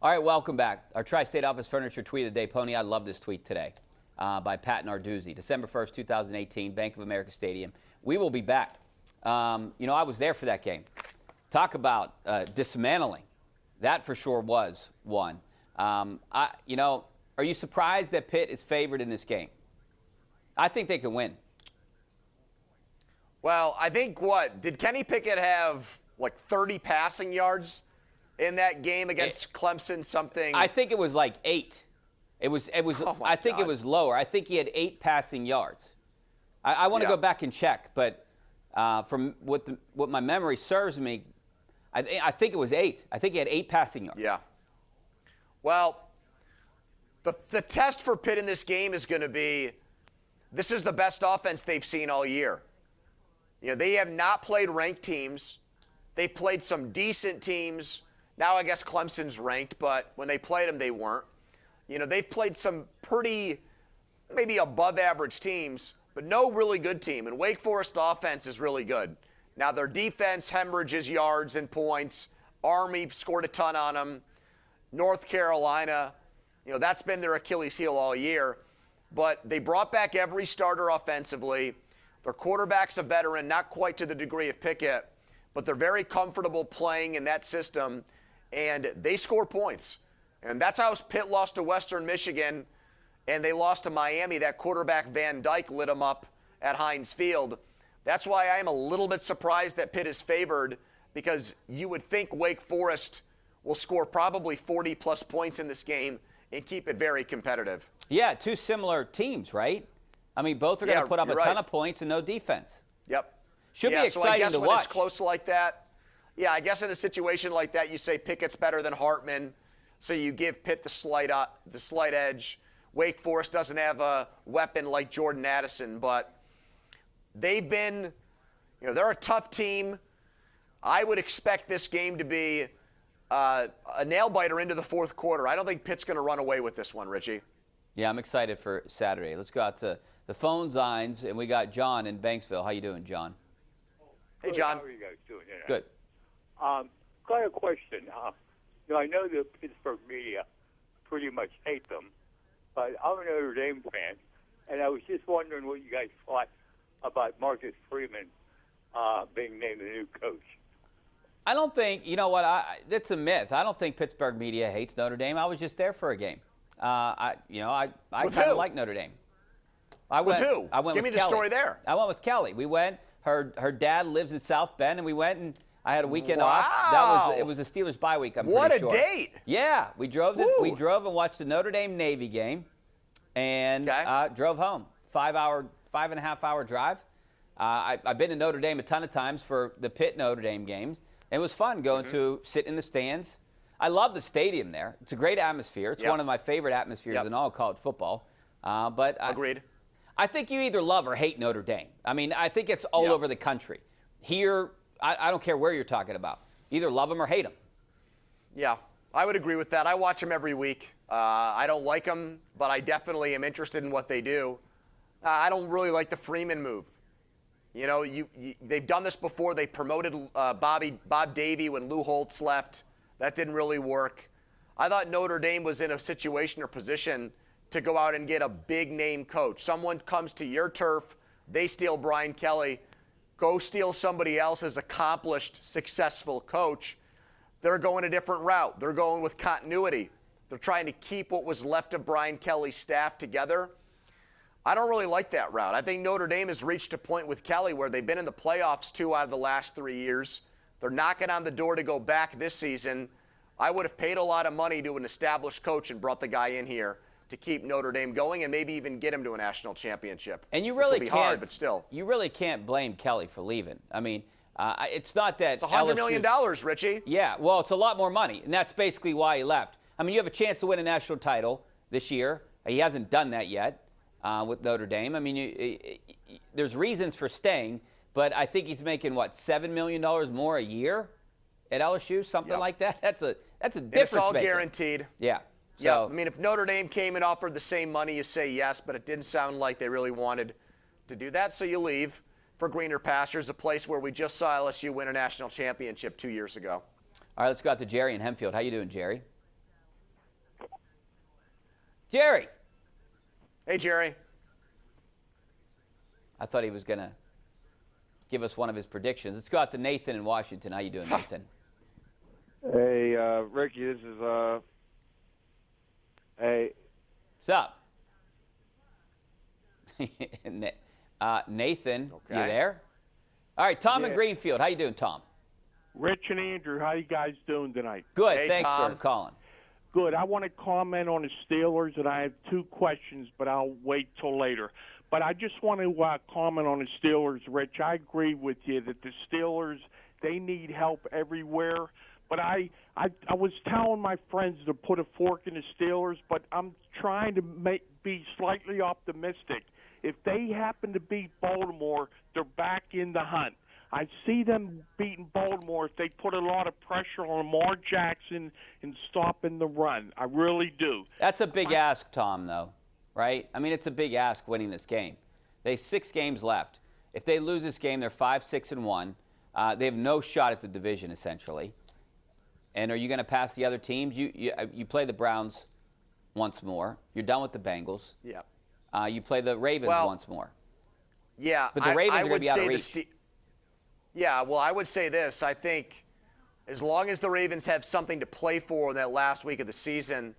All right, welcome back. Our Tri-State Office Furniture Tweet of the Day. Pony, I love this tweet today by Pat Narduzzi. December 1st, 2018, Bank of America Stadium. We will be back. I was there for that game. Talk about dismantling. That for sure was one. Are you surprised that Pitt is favored in this game? I think they can win. Well, I think did Kenny Pickett have like 30 passing yards in that game against Clemson? Something. I think it was like 8. It was. Oh I think it was lower. I think he had 8 passing yards. I want to go back and check, but from what my memory serves me, I think it was 8. I think he had 8 passing yards. Yeah. Well, the test for Pitt in this game is going to be, this is the best offense they've seen all year. They have not played ranked teams. They've played some decent teams. Now I guess Clemson's ranked, but when they played them, they weren't. They've played some pretty, maybe above average teams, but no really good team. And Wake Forest offense is really good. Now their defense hemorrhages yards and points. Army scored a ton on them. North Carolina, that's been their Achilles heel all year. But they brought back every starter offensively. Their quarterback's a veteran, not quite to the degree of Pickett, but they're very comfortable playing in that system, and they score points. And that's how Pitt lost to Western Michigan, and they lost to Miami. That quarterback Van Dyke lit them up at Heinz Field. That's why I am a little bit surprised that Pitt is favored, because you would think Wake Forest will score probably 40-plus points in this game and keep it very competitive. Yeah, 2 similar teams, right? I mean, both are going to put up a ton of points and no defense. Yep. Should be exciting so I guess to when watch. It's close like that, I guess in a situation like that, you say Pickett's better than Hartman, so you give Pitt the slight edge. Wake Forest doesn't have a weapon like Jordan Addison, but they've been, they're a tough team. I would expect this game to be a nail-biter into the fourth quarter. I don't think Pitt's going to run away with this one, Richie. Yeah, I'm excited for Saturday. Let's go out to the phone lines, and we got John in Banksville. How you doing, John? Hey, John. How are you guys doing? Good. Got a question. I know the Pittsburgh media pretty much hate them, but I'm a Notre Dame fan, and I was just wondering what you guys thought about Marcus Freeman being named the new coach. I don't think, that's a myth. I don't think Pittsburgh media hates Notre Dame. I was just there for a game. I kind of like Notre Dame. With who? I went Give with me the Kelly. story there. I went with Kelly. We went. Her dad lives in South Bend, and we went, and I had a weekend off. It was a Steelers bye week. I'm what pretty a sure. date! Yeah, we drove and watched the Notre Dame Navy game, and drove home. 5.5 hour drive. I've been to Notre Dame a ton of times for the Pitt Notre Dame games. It was fun going to sit in the stands. I love the stadium there. It's a great atmosphere. It's one of my favorite atmospheres in all college football. Agreed. I think you either love or hate Notre Dame. I mean, I think it's all over the country. Here, I don't care where you're talking about. Either love them or hate them. Yeah, I would agree with that. I watch them every week. I don't like them, but I definitely am interested in what they do. I don't really like the Freeman move. They've done this before. They promoted Bob Davie when Lou Holtz left. That didn't really work. I thought Notre Dame was in a situation or position to go out and get a big-name coach. Someone comes to your turf, they steal Brian Kelly, go steal somebody else's accomplished, successful coach. They're going a different route. They're going with continuity. They're trying to keep what was left of Brian Kelly's staff together. I don't really like that route. I think Notre Dame has reached a point with Kelly where they've been in the playoffs 2 out of the last 3 years. They're knocking on the door to go back this season. I would have paid a lot of money to an established coach and brought the guy in here to keep Notre Dame going and maybe even get him to a national championship. And you really can't. Hard, but still. You really can't blame Kelly for leaving. I mean, it's not that it's $100 million, Richie. Yeah, well, it's a lot more money, and that's basically why he left. I mean, you have a chance to win a national title this year. He hasn't done that yet with Notre Dame. I mean, there's reasons for staying, but I think he's making, $7 million more a year at LSU, something like that. That's a difference. It's all guaranteed. Yeah. Yeah, I mean, if Notre Dame came and offered the same money, you say yes, but it didn't sound like they really wanted to do that, so you leave for greener pastures, a place where we just saw LSU win a national championship 2 years ago. All right, let's go out to Jerry in Hempfield. How you doing, Jerry? Jerry. Hey, Jerry. I thought he was going to give us one of his predictions. Let's go out to Nathan in Washington. How you doing, Nathan? Hey, Ricky, this is, hey. What's up? Nathan, Okay. you there? All right, Tom in Yeah. Greenfield. How you doing, Tom? Rich and Andrew, how you guys doing tonight? Good. Hey, Thanks Tom. for calling. Good. I want to comment on the Steelers, and I have two questions, but I'll wait till later. But I just want to comment on the Steelers, Rich. I agree with you that the Steelers, they need help everywhere. But I was telling my friends to put a fork in the Steelers, but I'm trying to be slightly optimistic. If they happen to beat Baltimore, they're back in the hunt. I see them beating Baltimore if they put a lot of pressure on Lamar Jackson and stopping the run. I really do. That's a big ask, Tom, though, right? I mean, it's a big ask winning this game. They have 6 games left. If they lose this game, they're 5-6-1. They have no shot at the division, essentially. And are you going to pass the other teams? You play the Browns once more. You're done with the Bengals. Yeah. You play the Ravens once more. Yeah, But the Ravens I are gonna would be out of say reach. Yeah, well, I would say this. I think as long as the Ravens have something to play for in that last week of the season,